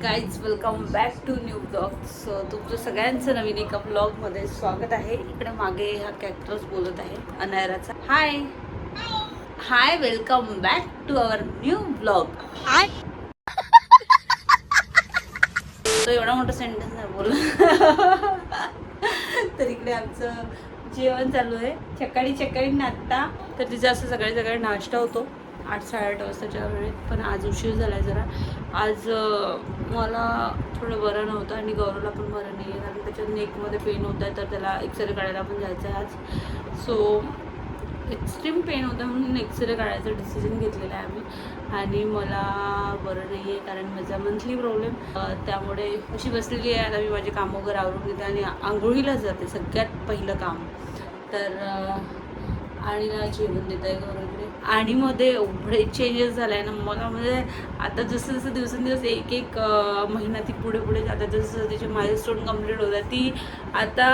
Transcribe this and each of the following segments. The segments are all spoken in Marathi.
Guys, welcome back to new blog. So तुमचं सगळ्यांचं नवीन एका ब्लॉगमध्ये स्वागत आहे. इकडे मागे हा कॅक्टस बोलत आहे अनायराचा. Hi hi, welcome back to our new blog. Hi. तो एवढा मोठा सेंटेन्स नाही बोलला. तर इकडे आमचं जेवण चालू आहे. सकाळी नाश्ता. तर तिचा असं सकाळी नाश्ता होतो 8-8:30 वाजताच्या वेळेत. पण आज उशीर झाला आहे जरा. आज मला थोडं बरं नव्हतं आणि गौरवला पण बरं नाही आहे, कारण त्याच्या नेकमध्ये पेन होत आहे. तर त्याला एक्सरे काढायला पण जायचं आहे आज. सो एक्स्ट्रीम पेन होतं म्हणून एक्सरे काढायचा डिसिजन घेतलेला आहे आम्ही. आणि मला बरं नाही आहे कारण माझा मंथली प्रॉब्लेम. त्यामुळे अशी बसलेली आहे. आता मी माझे कामं वगैरे आवरून घेते आणि आंघोळीला जाते सगळ्यात पहिलं काम. तर आणि ना जेवण देत आहे घराकडे. आणि मध्ये एवढे चेंजेस झाले आहे ना मला. म्हणजे आता जसं दिवसेंदिवस एक महिना ती पुढे आता जसं तिचे माइलस्टोन कंप्लीट होत आहे. ती आता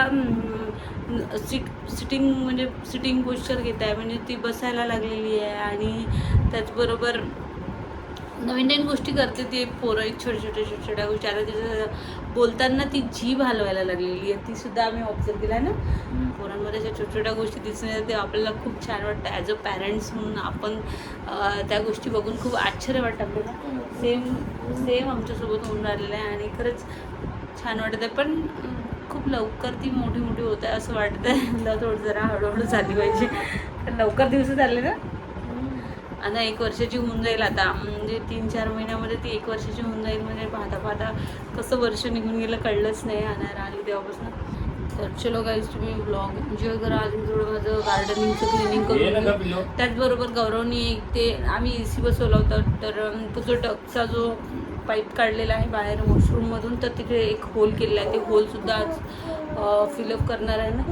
सिटिंग पोश्चर घेत आहे. म्हणजे ती बसायला लागलेली आहे. आणि त्याचबरोबर नवीन गोष्टी करते ती. पोरं छोट्या गोष्टी. आता तिचं बोलताना ती जीभ हलवायला लागलेली आहे. ती सुद्धा आम्ही ऑब्झर्व केला ना. पोरांमध्ये ज्या छोट्या गोष्टी दिसून येतात ते आपल्याला खूप छान वाटतं. ॲज अ पॅरेंट्स म्हणून आपण त्या गोष्टी बघून खूप आश्चर्य वाटतं आपल्याला. सेम आमच्यासोबत होऊन राहिलेलं आहे आणि खरंच छान वाटत आहे. पण खूप लवकर ती मोठी होत आहे असं वाटत आहे. मला थोडं जरा हळूहळू झाली पाहिजे. पण लवकर दिवस झाले ना. आता 1 वर्षाची होऊन जाईल. आता म्हणजे 3-4 महिन्यामध्ये ती 1 वर्षाची होऊन जाईल. म्हणजे पाहता कसं वर्ष निघून गेलं कळलंच नाही. आणायला आली तेव्हापासून. तर चलो गाईज, तुम्ही ब्लॉग एन्जॉय करा. अजून थोडं माझं गार्डनिंगचं क्लिनिंग करून. त्याचबरोबर गौरवनी ते आम्ही AC बसवला होता. तर तो डकचा जो पाईप काढलेला आहे बाहेर वॉशरूममधून, तर तिथे एक होल केलेला आहे. ते होलसुद्धा आज फिलअप करणार आहे ना.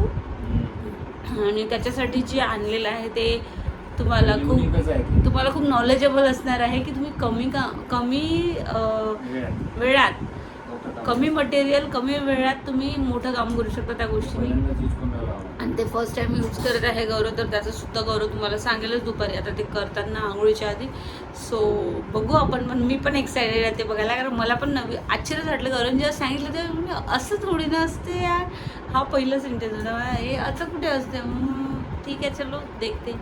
आणि त्याच्यासाठी जे आणलेलं आहे ते तुम्हाला खूप नॉलेजेबल असणार आहे की तुम्ही कमी वेळात, कमी मटेरियल, कमी वेळात तुम्ही मोठं काम करू शकता त्या गोष्टीने. आणि ते फर्स्ट टाइम यूज करत आहे गौरव. तर त्याचं सुद्धा गौरव तुम्हाला सांगेलच दुपारी आता ते करताना आंघोळीच्या आधी. सो बघू आपण. पण मी पण एक्सायटेड आहे ते बघायला. कारण मला पण नवीन आश्चर्य वाटलं. गौरव जेव्हा सांगितलं तेव्हा असं थोडी ना असते यार. हा पहिलं सेंटेन्स होता. हे असं कुठे असते. ठीक आहे, चलो देखते.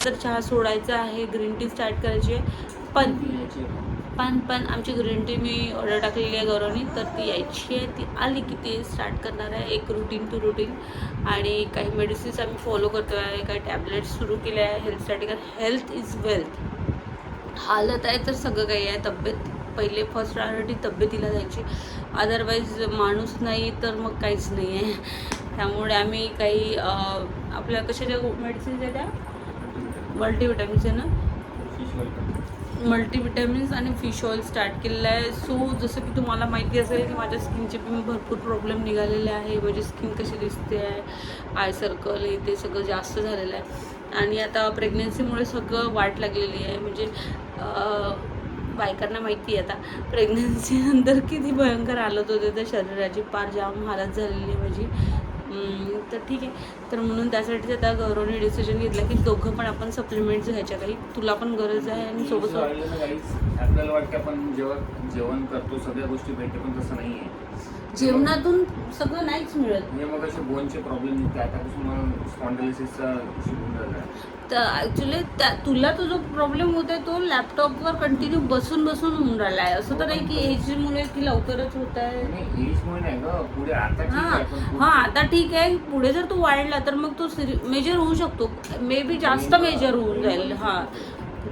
तर चहा सोडायचा आहे. ग्रीन टी स्टार्ट करायची आहे. पण आमची ग्रीन टी मी ऑर्डर टाकलेली आहे गौरवनी. तर ती यायची आहे. ती आली की ती स्टार्ट करणार आहे. एक रुटीन. आणि काही मेडिसिन्स आम्ही फॉलो करतो आहे. काही टॅबलेट्स सुरू केले आहे हेल्थसाठी. कारण हेल्थ इज वेल्थ. हालत आहे तर सगळं काही आहे. तब्येत पहिले फर्स्ट प्रायोरिटी तब्येतीला जायची. अदरवाईज माणूस नाही तर मग काहीच नाही आहे. त्यामुळे आम्ही काही आपल्या कशाच्या मेडिसिन्स आहेत त्या मल्टीविटॅमिन्स आहे ना. मल्टीविटॅमिन्स आणि फिश ऑइल स्टार्ट केलेलं आहे. सो जसं की तुम्हाला माहिती असेल की माझ्या स्किनचे पण भरपूर प्रॉब्लेम निघालेले आहे. माझी स्किन कशी दिसते आहे, आय सर्कल हे ते सगळं जास्त झालेलं आहे. आणि आता प्रेग्नन्सीमुळे सगळं वाट लागलेली आहे. म्हणजे बायकांना माहिती आहे आता प्रेग्नन्सीनंतर किती भयंकर हालत होते त्या शरीराची. पार जाम हालत झालेली आहे माझी. तर ठीक आहे. तर म्हणून त्यासाठीच आता गौरवने डिसिजन घेतला की दोघं पण आपण सप्लिमेंट्स घ्यायच्या. काही तुला पण गरज आहे आणि सोबत आपल्याला वाटतं आपण जेव्हा जेवण करतो सगळ्या गोष्टी भेटते, पण तसं नाही आहे. जेवणातून सगळं नाहीच मिळत. म्हणजे मग असे बोनचे प्रॉब्लेम निघते. आतापासून मला स्पॉन्डिलोसिसचा इश्यू होऊन राहिला आहे. तर ॲक्च्युली तुला तो जो प्रॉब्लेम होत आहे तो लॅपटॉपवर कंटिन्यू बसून होऊन राहिला आहे. असं तर नाही की एजमुळे की लवकरच होत आहे. एजमुळे नाही ग, पुढे आता हां आता ठीक आहे. पुढे जर तू वाढला तर मग तो मेजर होऊ शकतो. मे बी जास्त मेजर होऊन जाईल. हां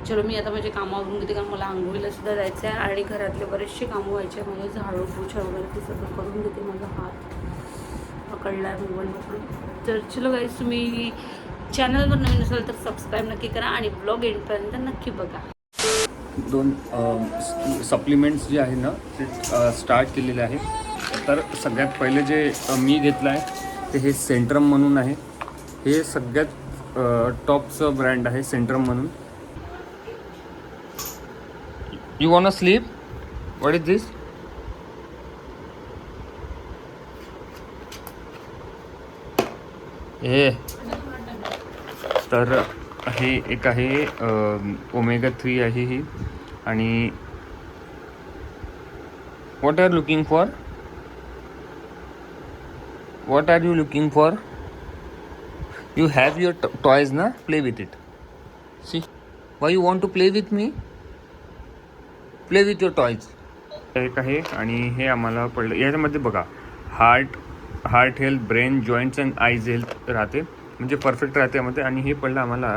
चलो, मी आता माझे कामावरून घेते कारण मला आंघोळीला सुद्धा जायचं आहे. आणि घरातले बरेचसे कामं व्हायचे. माझे झाडू पोछा वगैरे ते सगळं करून घेते. माझा हात पकडला आहे मोबाईल पकडून. तर चलो गाईज, तुम्ही चॅनलवर नवीन असाल तर सबस्क्राईब नक्की करा आणि ब्लॉग एंडपर्यंत नक्की बघा. 2 सप्लिमेंट्स जे आहे ना ते स्टार्ट केलेले आहे. तर सगळ्यात पहिले जे मी घेतलं आहे ते हे सेंट्रम म्हणून आहे. हे सगळ्यात टॉपचं ब्रँड आहे सेंट्रम म्हणून. You want sleep? What is this? हे तर हे एक आहे ओमेगा 3 आहे ही. आणि What are you looking for? What are you looking for? You have your toys na? Play with it. See? Why you want to play with me? Play with your toys. एक आहे आणि हे आम्हाला पडलं याच्यामध्ये बघा heart health brain joints and eyes health राहते म्हणजे परफेक्ट राहते यामध्ये आणि हे पडलं आम्हाला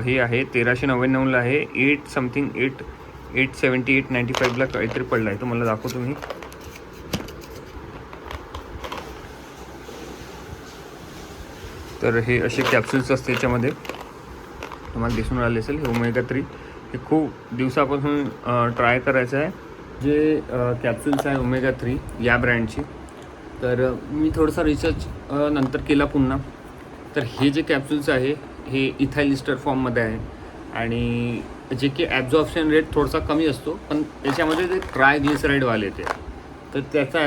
हे आहे 1399ला आहे 875ला काहीतरी पडलं आहे तुम्हाला दाखवतो मी तर हे असे कॅप्सूल्स असते याच्यामध्ये तुम्हाला दिसून राहिले असेल हे ओमेगा 3 हे खूप दिवसापासून ट्राय करायचं आहे जे कॅप्सूल्स आहे ओमेगा 3 या ब्रँडची तर मी थोडासा रिसर्च नंतर केला पुन्हा तर हे जे कॅप्सूल्स आहे हे इथाइल इस्टर फॉर्ममध्ये आहे आणि जे की ॲब्झॉर्प्शन रेट थोडासा कमी असतो पण त्याच्यामध्ये ते ट्रायग्लिसराईडवाले येते तर त्याचा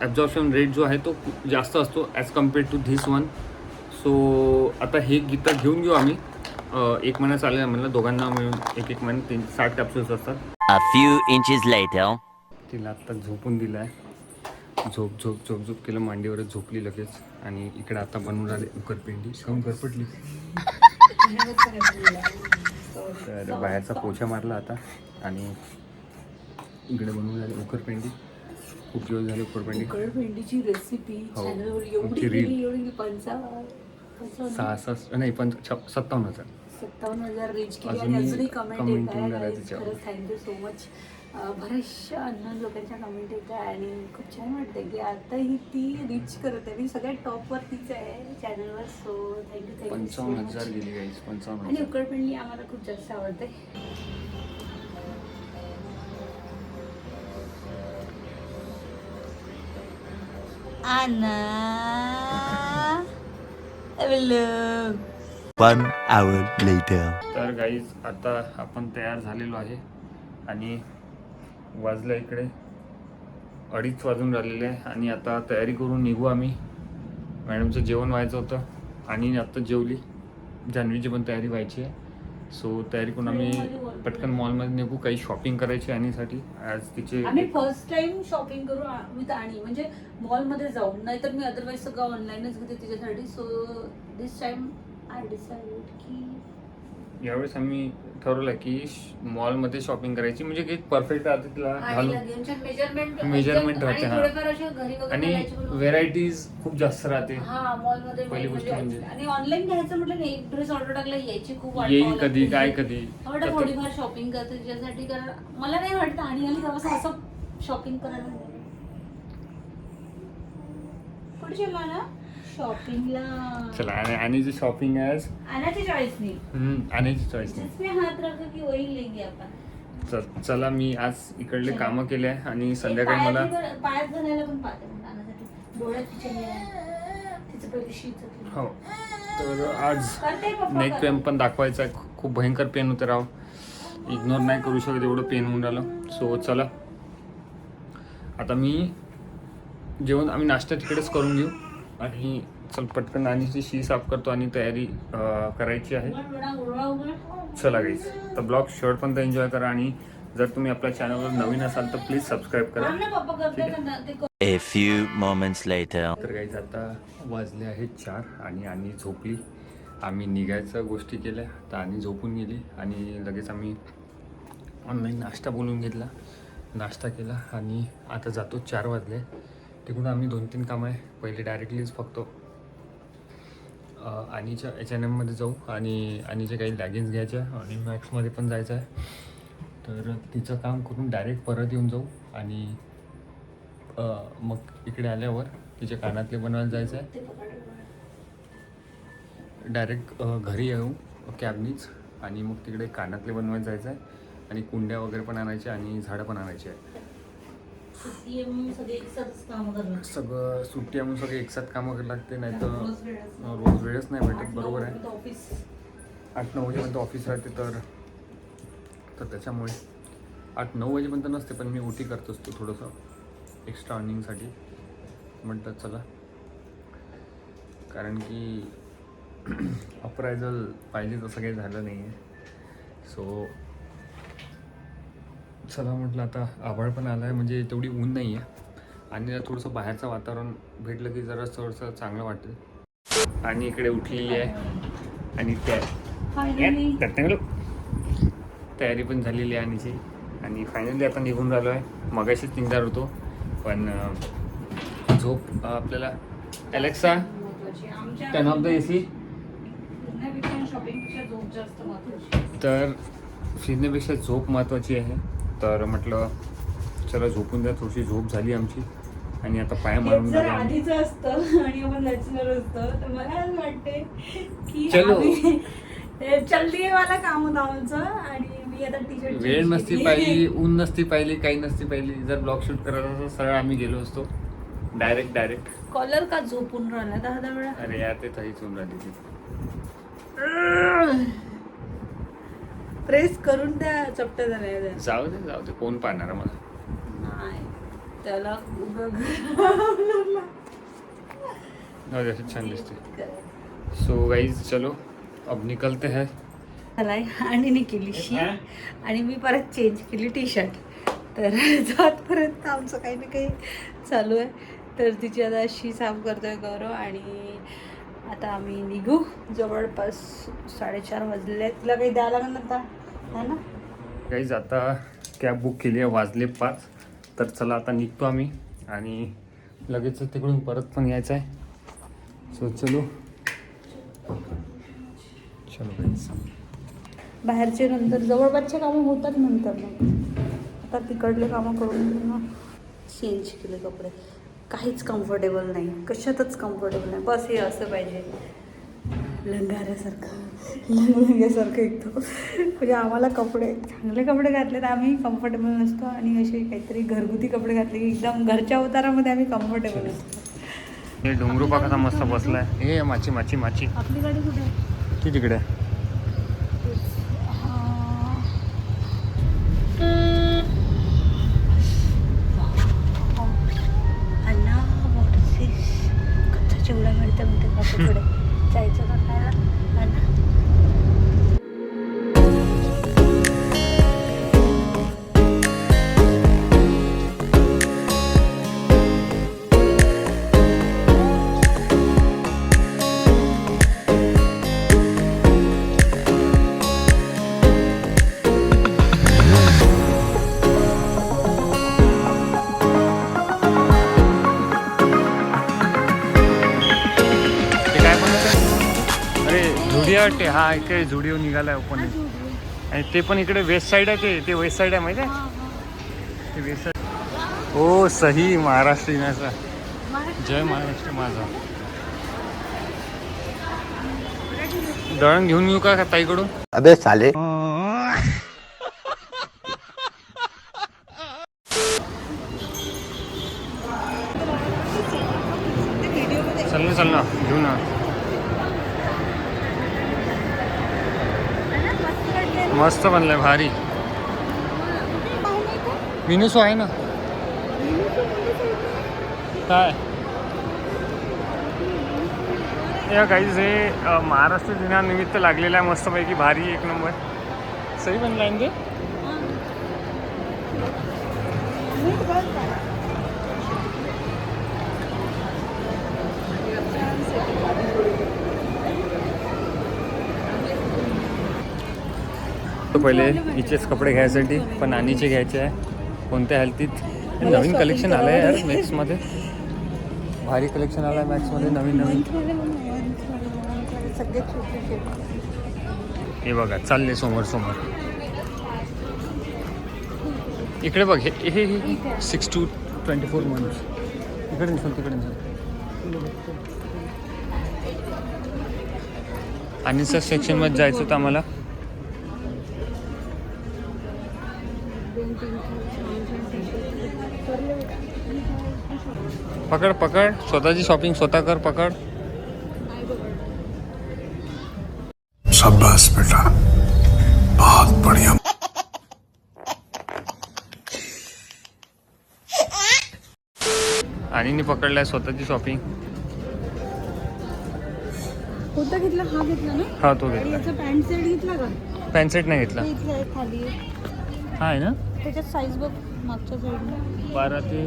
ॲब्झॉर्प्शन रेट जो आहे तो जास्त असतो as compared to this one so आता हे गीता घेऊन घेऊ आम्ही 1 महिना चालेल म्हणलं दोघांना मिळून एक महिना 60 कॅप्सूल्स असतात. A few inches later. तिला आत्ता झोपून दिलं आहे झोप केलं मांडीवरच झोपली लगेच आणि इकडे आता बनवून आले उकरपिंडी खाऊन घरपटली तर बाहेरचा पोछा मारला आता आणि इकडे बनवून आले उकरपिंडी खूप दिवस झाले उकरपिंडीची रेसिपी हो. चॅनलवर आमची एवढी reel. एवढी 57,000 57,000 रीच केली अजूनही आणि अजूनही कमेंट comment येत येऊन आहे राहिल्या guys. त्याच्यावर. खरंच थँक्यू सो मच बऱ्याचशा अननोन लोकांच्या कमेंट येत आहे आणि खूप छान वाटतं की आताही ती रीच करत आहे मी सगळ्यात टॉपवर तीच आहे चॅनलवर सो थँक्यू 55,000 गेली गाईज आणि 55,000 उकडपिंडी आम्हाला खूप जास्त आवडते One hour later. तर गाईज आता आपण तयार झालेलो आहे आणि वाजलं इकडे 2:30 वाजून राहिलेले आहे आणि आता तयारी करून निघू आम्ही मॅडमचं जेवण व्हायचं होतं आणि आत्ता जेवली जान्हवीची पण तयारी व्हायची आहे सो तयारी करून आम्ही पटकन मॉलमध्ये निघू काही शॉपिंग करायची आणीसाठी आज तिचे आम्ही फर्स्ट टाइम शॉपिंग करू विथ आणि म्हणजे मॉलमध्ये जाऊन नाहीतर मी अदरवाईज सगळं ऑनलाईनच घेते तिच्यासाठी so this time I decided की यावेळेस आम्ही ठरवलं की मॉलमध्ये शॉपिंग करायची म्हणजे की परफेक्ट राहते तिला घालून मेजरमेंट राहते हा आणि व्हेरायटीज खूप जास्त राहते हा मॉलमध्ये पहिली गोष्ट म्हणजे. आणि ऑनलाईन घ्यायचं म्हटलं ना एक ड्रेस ऑर्डर टाकला यायची खूप वाट येईल पाहावी कधी लागते. काय कधी आवडतं थोडीफार शॉपिंग करते तिच्यासाठी कारण मला नाही वाटतं आणि आली का असं शॉपिंग करायला कुठे चला ना शॉपिंगला चला आणि जी शॉपिंग आहे आनाची चॉईस नाही आणण्याची चॉईस नाही जिसमें हाथ रखा की वही लेंगे आपण चला मी आज इकडले कामं केले आहे आणि संध्याकाळी मला पायात घालायला पण पाहते मग आणासाठी डोळ्यात तिच्या तिचं पहिली शीत हो तर आज करते पप्पा नेक पेन पण दाखवायचा आहे खूप भयंकर पेन होतं राव इग्नोर नाही करू शकत एवढं पेन होऊन राहिलं सो चला आता मी जेवण आम्ही नाश्ता तिकडेच करून घेऊ आणि चल पटकन आणि शी साफ करतो आणि तयारी करायची आहे चला गाईज तर ब्लॉग शेवटपर्यंत एन्जॉय करा आणि जर तुम्ही आपल्या चॅनलवर नवीन असाल तर प्लीज सबस्क्राईब करा A few moments later. तर गाईज आता वाजले आहेत 4 आणि झोपली आम्ही निघायच्या गोष्टी केल्या तर आणि झोपून गेली आणि लगेच आम्ही ऑनलाईन नाश्ता बोलवून घेतला नाश्ता केला आणि आता जातो 4 वाजले तिकडून आम्ही 2-3 कामं आहे पहिले डायरेक्टलीच फक्त आणीच्या H&Mमध्ये जाऊ आणि आणीचे काही लॅगिन्स घ्यायच्या आणि मॅक्समध्ये पण जायचं आहे तर तिचं काम करून डायरेक्ट परत येऊन जाऊ आणि मग इकडे आल्यावर तिच्या कानातले बनवायला जायचं आहे डायरेक्ट घरी येऊ कॅबनीच आणि मग तिकडे कानातले बनवायला जायचं आहे आणि कुंड्या वगैरे पण आणायच्या आणि झाडं पण आणायची आहे सगळं सुट्टी म्हणून सगळे एकसाथ कामं करायला लागते नाही तर रोज वेळच नाही भेटत बरोबर आहे 8-9 वाजेपर्यंत ऑफिस राहते तर त्याच्यामुळे 8-9 वाजेपर्यंत नसते पण मी ओटी करत असतो थोडंसं एक्स्ट्रा अर्निंगसाठी म्हणतात चला कारण की अप्रायझल पाहिजे तसं काही झालं नाही आहे सो चला म्हटलं आता आभाळ पण आला आहे, म्हणजे तेवढी ऊन नाही आहे आणि थोडंसं बाहेरचं वातावरण भेटलं की जरा थोडंसं चांगलं वाटेल. आणि इकडे उठलेली आहे आणि तयारी पण झालेली आहे आणीची. आणि फायनली आता निघून राहिलो आहे. मगाशीच निघणार होतो पण झोप आपल्याला. Alexa turn off the AC. तर फिरण्यापेक्षा झोप महत्त्वाची आहे. तर म्हटलं चला झोपून द्या. थोडीशी झोप झाली आमची आणि आता पाय मारून जर आधीचं असतं आणि आपण बॅचलर असतो तर मला असं वाटते की चलो. जल्दी मला काम होतं आमचं आणि मी आता टी-शर्ट वेळ नसती पाहिली, ऊन नसती पाहिली, काही नसती पाहिली. जर ब्लॉग शूट करायला तर सरळ आम्ही गेलो असतो डायरेक्ट. कॉलर का झोपून राहिला 10 वेळा. अरे यार ते थैच होऊन राहिली ती. प्रेस करून त्या चपट्या झाल्या. जाऊ दे कोण पाहणार मला. नाही त्याला छान दिसते. सो गाइज चलो अब निकलते हैं. आणि नाही केली शी आणि मी परत चेंज केली टी-शर्ट. तर जातपर्यंत आमचं काही ना काही चालू आहे. तर तिची आता शी साफ करतोय गौरव आणि आता आम्ही निघू. जवळपास 4:30 वाजले. तिला काही द्यायला लागेल आता है ना. गाइज आता कॅब बुक केली आहे, वाजले 5. तर चला आता निघतो आम्ही आणि लगेच तिकडून परत पण यायचं आहे. सो चलो गाइज. बाहेरचे नंतर जवळपासचे कामं होतात नंतर. मग आता तिकडले कामं करून चेंज केले कपडे. काहीच कम्फर्टेबल नाही, कशातच कम्फर्टेबल नाही. बस हे असं पाहिजे लंगाऱ्यासारखं एकदम. म्हणजे आम्हाला कपडे चांगले कपडे घातले तर आम्ही कम्फर्टेबल नसतो आणि असे काहीतरी घरगुती कपडे घातले की एकदम घरच्या अवतारामध्ये आम्ही कम्फर्टेबल असतो. हे डोंगरूपा कसा मस्त बसलाय. हे माची आपली गाडी कुठे आहे? ती तिकडे. चिवडा मिळतं म्हणते कापूकडे जायचं का खायला है ना. वाटते. हा इकडे झुडिओ निघालाय ओपन. आणि ते पण इकडे वेस्ट साईड आहे. ते वेस्ट साईड आहे माहिती आहे. ते वेस्ट साईड. हो सही महाराष्ट्र येण्याचा. जय महाराष्ट्र. माझा दळण घेऊन येऊ का ताईकडून. अबे साले. चल ना घेऊ ना. मस्त बनलंय भारी. मिनुसो आहे ना काय. या काहीच हे महाराष्ट्र दिनानिमित्त लागलेलं आहे मस्तपैकी भारी. एक नंबर सही बनला आहे ते. पहिले हिचेच कपडे घ्यायसाठी पण आणीचे घ्यायचे आहे. कोणत्या हलतीत नवीन कलेक्शन आलं आहे यार मॅक्समध्ये. भारी कलेक्शन आलं आहे मॅक्समध्ये नवीन. हे बघा चालले समोर. इकडे बघ हे 6 to 24 months. तिकडे आणीच्या सेक्शनमध्ये जायचं होतं आम्हाला. पकड स्वतःची शॉपिंग स्वतः कर. पकड. शाबाश बेटा, बहुत बढ़िया. आणि पकडलाय स्वतःची शॉपिंग. कोणता घेतला? हा घेतला ना. हा तो घेतला. पॅन्ट सेट घेतला का? पॅन्ट सेट नाही घेतला. खाली हा आहे ना. त्याच्यात साईज बघ मागच्या साईडला. 12 ते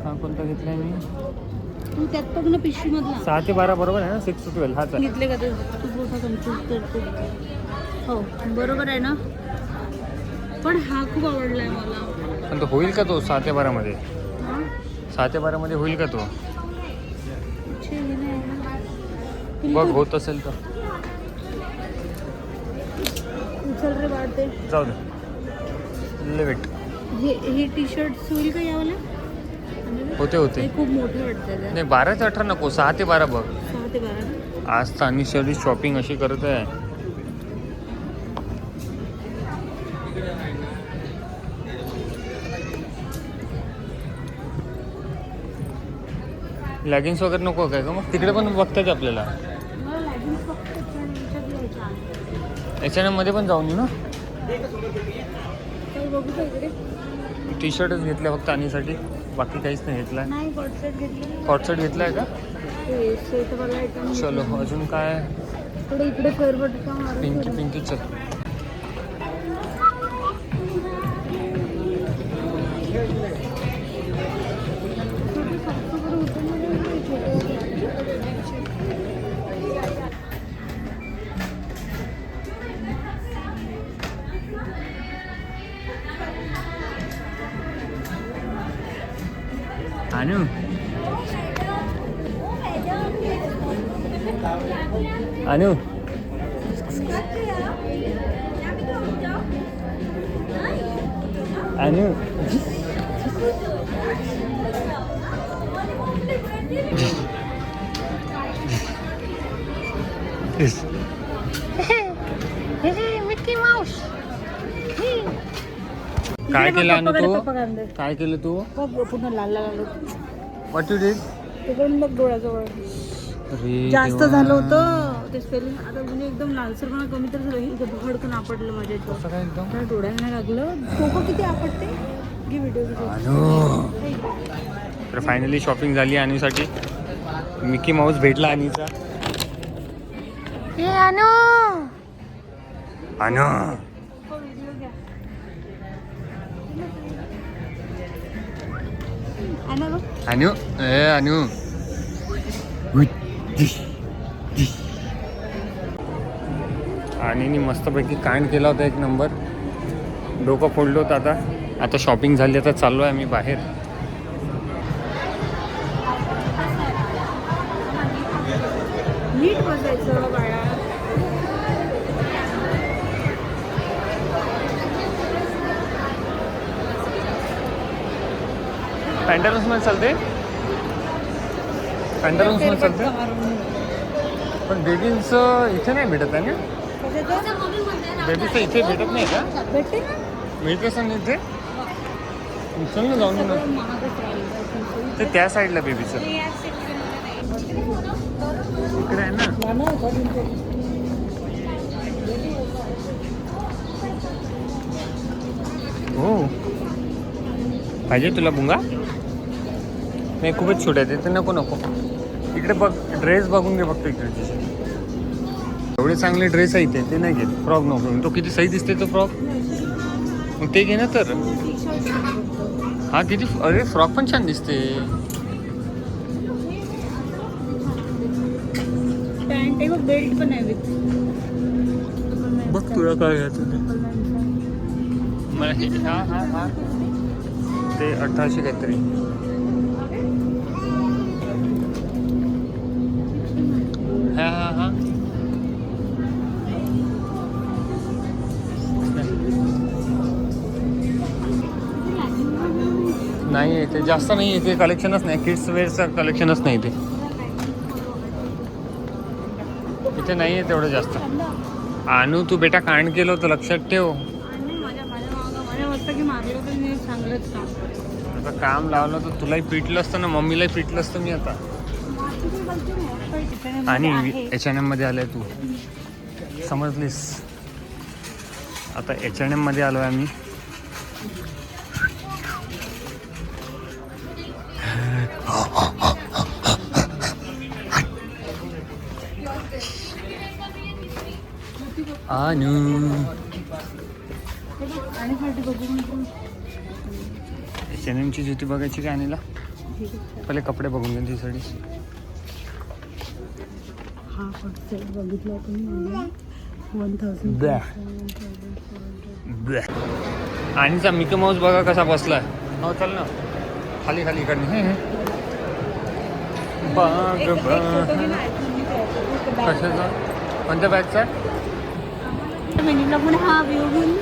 हा कोणता घेतला आहे मी? तू त्यात बघ ना पिशवीमधला. 6 ते 12 बरोबर आहे ना? 6 to 12 हाच आहे. घेतले का ते? तू मोठा कन्फ्यूज करते. हो बरोबर आहे ना. पण हा खूप आवडलाय मला. पण तो होईल का तो 6 ते 12 मध्ये? हा 6 ते 12 मध्ये होईल का तो? छे, हे नाही ना. बघ होत असेल तर उचल रे वाढते. जाऊ दे लेट. हे टी शर्ट होईल का यावाला? होते ते खूप मोठे वाटतं. नाही 12 ते 18 नको, 6 ते 12 बघ. 6 ते 12. आज तानिशाची शॉपिंग अशी करत आहे. लॅगिन्स वगैरे नको काय का? मग तिकडे पण बघतायत आपल्याला. मला लॅगिन्स फक्त घ्यायच्या आहे. H&M मध्ये पण जाऊन येऊ ना. काही बघू का इकडे? टी शर्टच घेतल्या फक्त आणीसाठी, बाकी काहीच नाही घेतलाय. नाही कॉटसेट घेतलं. कॉटसेट घेतलाय का? ते सेटवाला आयटम. चलो अजून काय? इकडे फेरफटका मारून पिंकी ठेवलं. पिंकी चल. छोटे सातशेकडे होते ना रे, छोटे. आणू आणू आणू काय केलं आणू तू? काय केलं तू? बघ पुन्हा लाल लाल व्हॉट यू डिड? तिकडून बघ डोळ्याजवळ अरे जास्त झालं होतं ते स्पेलिंग. आता म्हणजे एकदम लालसरपणा कमी तर झालं. हे भडकन आपटलं माझ्या इथं. कसं काय एकदम? त्या डोळ्यांना लागलं. डोकं किती आपटते. घे व्हिडिओ. आणू. तर फायनली शॉपिंग झाली आणूसाठी. मिकी माऊस भेटला आणीचा. ए आणू आणू आणू ए आणू. आणि मस्तपैकी कांड केला होता एक नंबर. डोकं फोडलं होतं. आता शॉपिंग झाली. आता चाललो आहे आम्ही बाहेर. नीट बसायचं बाळा. पॅन्टालून्स मध्ये चालते. पॅन्टालून्स मध्ये चालते. पण बेबींचं इथे नाही भेटत आहे ना. बेबीचं इथे भेटत नाही का? भेटते ना. मिळते सांग इथे. चल ना जाऊन ना. ते त्या साईडला बेबीचं इकडे आहे ना. हो पाहिजे तुला बुंगा? नाही खूपच छोटे आहे ते नको नको. इकडे बघ ड्रेस बघून घे फक्त इकडे. एवढे चांगले ड्रेस आहे इथे. ते नाही घेत. फ्रॉक नको. तो किती सही दिसते तो फ्रॉक. मग ते घे ना तर. हा किती. अरे फ्रॉक पण छान दिसते. पॅन्ट आहे बघ. बेल्ट पण आहे विथ. बघ तुला काय घ्यायचं. मला हे हा हा हा ते 1800 काहीतरी. हा हा हा नाही ते जास्त नाही. इथे कलेक्शनच नाही. किड्स वेअरचं कलेक्शनच नाही इथे. इथे नाही आहे तेवढं जास्त. आणू तू बेटा कांड केलं होतं लक्षात ठेव. माझ्या वाटतं की मारलं होतं मी चांगलंच काम. आता काम लावलं तर तुलाही पिटलं असतं ना. मम्मीलाही पिटलं असतं मी आता. आणि H&M मध्ये आलाय तू समजलीस. आता H&M मध्ये आलोय आम्ही. आणू आणि साठी बघून H&Mची जुती बघायची का आणीला? पहिले कपडे बघून घे तिसाठी. हा सेट बघितला आपण 1000. आणीचा मिकी माऊस बघा कसा बसलाय. हो चल ना खाली खाली इकडे. कशाचा कोणत्या बॅगचा? मिनीला पण हा व्ह्यू घेऊन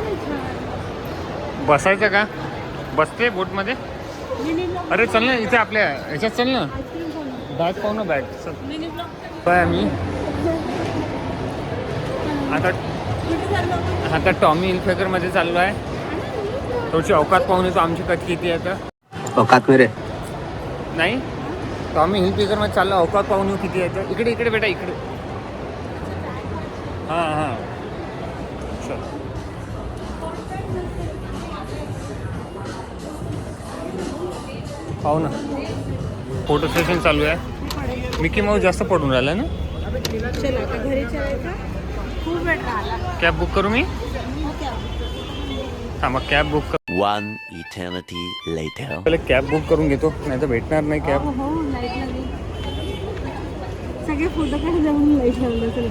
बसायचं का? बसते बोटमध्ये? अरे चल ना इथे आपल्या ह्याच्यात चल ना. बॅग पाहू ना बॅग. काय आम्ही आता टॉमी हिलफेकरमध्ये चाललो आहे. थोडीशी अवकात पाहून येतो आमची कट किती आहे तर. औकात मेरे नाही टॉमी हिलफेकरमध्ये चाललो अवकात पाहून येऊ किती आहे तर. इकडे इकडे बेटा इकडे. हां हां चल. पाहू ना फोटो सेशन चालू आहे. मिकी माऊस जास्त पडून राहिला ना. चला आता घरी चलायचा. खूप वेळ राहिला. कॅब बुक करू मी? हां मग कॅब बुक कर. One eternity later. पहिले कॅब बुक करून घेतो नाही तर भेटणार नाही कॅब. हो लाईट लागली. सगळे फोटो काढून जाऊन लाईट लावलं असेल.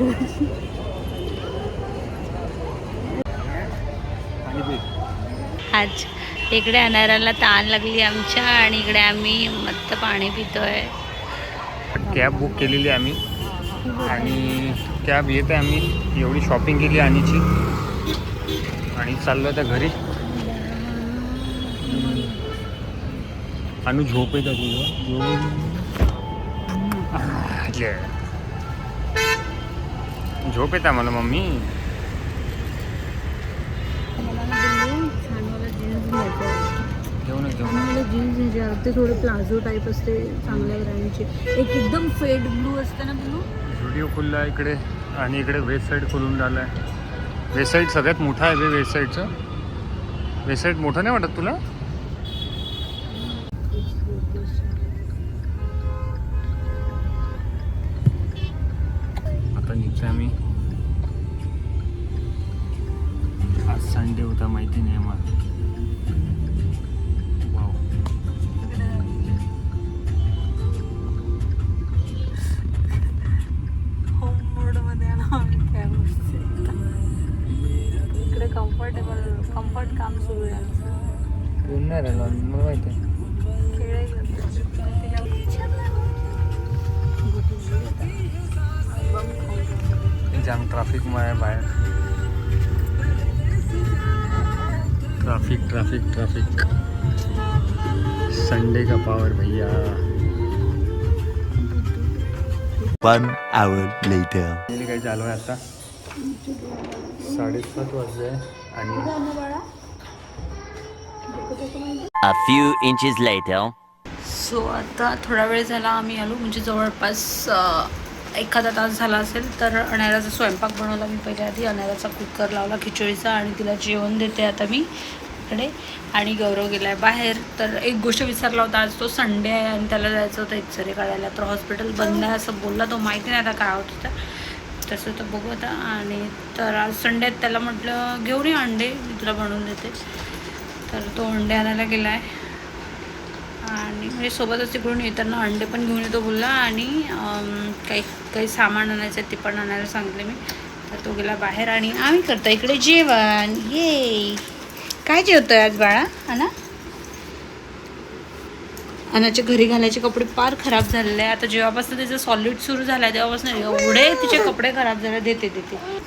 आज इकडे अनाराला ताण लागली आमच्या आणि इकडे आम्ही मस्त पाणी पितोय. कॅब बुक केलेली आहे आम्ही आणि कॅब येत आहे. आम्ही एवढी शॉपिंग केली आणीची आणि चाललो त्या घरी. आणू झोप येतं तुझं? झोप येतं मला मम्मी. जीन्स ते थोडे प्लाझो टाईप असते चांगल्या ब्रँडचे. एक एकदम फेड ब्लू असते ना ब्लू. व्हिडिओ खुलला आहे इकडे आणि इकडे वेस्ट साईड खोलून राहिला आहे. वेस्ट साईड सगळ्यात मोठा आहे वेस्ट साईडचं. वेस्ट साईड मोठं नाही वाटत तुला? आता निघतो आम्ही. आज संडे होता माहिती नाही मला. इकडे कम्फर्ट काम सुरू आहे. कोण नाही राहिलो मला माहिती आहे. जाम ट्रॅफिक आहे बाहेर. ट्रॅफिक संडे का पावर भैया. 1 hour later. काही चालू आहे आता 7:30 वाजले आणि A few inches later. So आता थोडा वेळ झाला आम्ही आलो. म्हणजे जवळपास एखादा तास झाला असेल. तर अनाराचा स्वयंपाक बनवला मी पहिल्या आधी. अनाराचा कुकर लावला खिचडीचा आणि तिला जेवण देते आता मी इकडे. आणि गौरव गेला आहे बाहेर. तर एक गोष्ट विसरला होता. आज तो संडे आहे आणि त्याला जायचं होतं एक्सरे काढायला. तर हॉस्पिटल बंद आहे असं बोलला तो. माहिती नाही आता काय होत होतं तसं तर बघू आता. आणि तर आज संडे आहेत त्याला म्हटलं घेऊन ये अंडे मी तुला बनवून देते. तर तो अंडे आणायला गेला आहे आणि म्हणजे सोबतच तिकडून येताना अंडे पण घेऊन येतो बोलला. आणि काही सामान आणायचं आहे ते पण आणायला सांगितले मी. तर तो गेला बाहेर आणि आम्ही करतो इकडे जेवण. ये काय जेवतोय आज बाळा? अना अनाचे घरी घालायचे कपडे फार खराब झालेले आहे. आता जेव्हापासून त्याचं सॉलिड सुरू झालं आहे तेव्हापासून एवढे तिचे कपडे खराब झाले देते.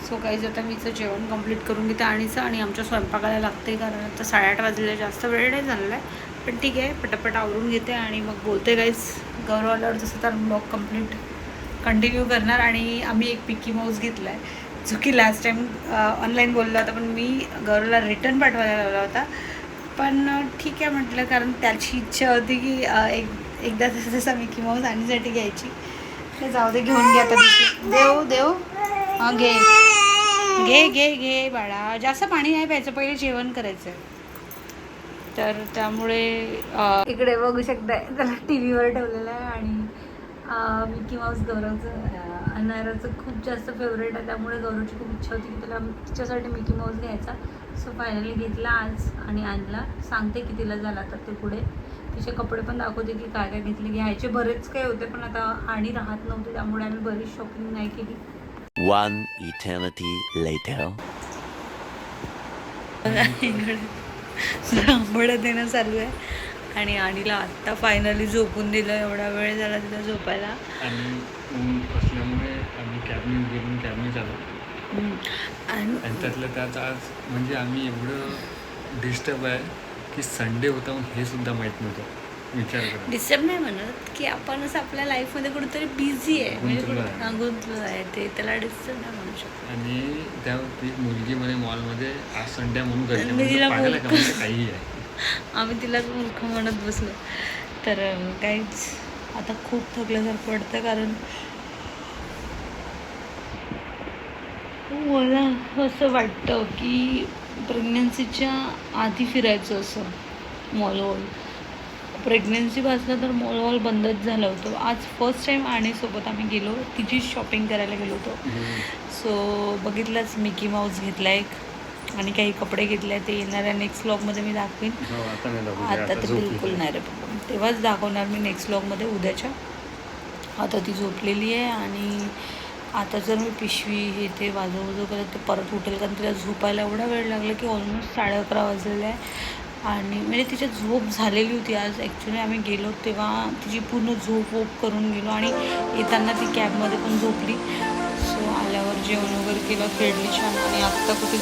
सो काहीच आता मीचं जेवण कंप्लीट करून घेते आणीचं. आणि आमच्या स्वयंपाकाला लागते कारण आता 8:30 वाजलेले. जास्त वेळ नाही झालेला आहे पण ठीक आहे. पटापट आवरून घेते आणि मग बोलते काहीच. गौरव आल्यावर जसं तर ब्लॉग कंटिन्यू करणार. आणि आम्ही एक मिकी माऊस घेतला आहे जो की लास्ट टाईम ऑनलाईन बोलला होता पण मी गौरवला रिटर्न पाठवायला लावला होता. पण ठीक आहे म्हटलं कारण त्याची इच्छा होती की एकदा तसा मिकी माऊस आणीसाठी घ्यायची. ते जाऊ दे घेऊन घे आता. देव हां घे बाळा. जास्त पाणी नाही प्यायचं. पहिले जेवण करायचं. तर त्यामुळे इकडे बघू शकताय त्याला टी व्हीवर ठेवलेलं आहे. आणि मिकी माऊस गौरवचं अनाराचं खूप जास्त फेवरेट आहे. त्यामुळे गौरवची खूप इच्छा होती की त्याला तिच्यासाठी मिकी माऊस घ्यायचा. सो फायनली घेतला आज आणि आणला. सांगते की तिला झाला तर ते पुढे तिचे कपडे पण दाखवते की काय काय घेतले. घ्यायचे बरेच काही होते पण आता आणि राहत नव्हते त्यामुळे आम्ही बरीच शॉपिंग नाही केली. One eternity later. आंबडं देणं चालू आहे आणि आणीला आत्ता फायनली झोपून दिलं. एवढा वेळ झाला तिला झोपायला. आणि ऊन असल्यामुळे आम्ही कॅबने गेलो, कॅबने आलो. आणि आणि त्यातल्या त्यात आज म्हणजे आम्ही एवढं डिस्टर्ब आहे की संडे होता म्हणून हे सुद्धा माहीत नव्हतं. विचार करा. डिस्टर्ब नाही म्हणत की आपणच आपल्या लाईफमध्ये कुठेतरी बिझी आहे गुंतलो आहे. म्हणजे गुंतलो आहे ते त्याला डिस्टर्ब नाही म्हणू शकत. आणि त्यावरती मुलगी म्हणे मॉलमध्ये आज संडे म्हणून मी घरी तिला पाहायला का म्हणजे काहीही आहे. आम्ही तिलाच मूर्ख म्हणत बसलो. तर काहीच आता खूप थकल्यासारखं वाटतं कारण मला असं वाटतं की प्रेग्नन्सीच्या आधी फिरायचं असं मॉल. प्रेग्नन्सी भासलं तर मॉल बंदच झालं होतं. आज फर्स्ट टाईम आणीसोबत आम्ही गेलो, तिची शॉपिंग करायला गेलो होतो. सो बघितलंच मिकी माऊस घेतला एक आणि काही कपडे घेतले. ते येणाऱ्या नेक्स्ट व्लॉगमध्ये मी दाखवीन. आता नाही दाखवू, आता तर झोपली. बिलकुल नाही रे बाबा, तेव्हाच दाखवणार मी नेक्स्ट व्लॉगमध्ये उद्याच्या. आता ती झोपलेली आहे आणि आता जर मी पिशवी हे ते वाजव करत ते परत उठेल कारण तिला झोपायला एवढा वेळ लागला की ऑलमोस्ट 11:30 वाजलेले आहे. आणि म्हणजे तिची झोप झालेली होती आज. ॲक्च्युली आम्ही गेलो तेव्हा तिची पूर्ण झोप करून गेलो आणि येताना ती कॅबमध्ये पण झोपली. सो आल्यावर जेवण वगैरे केलं, खेळली छान आणि आत्ता कुठे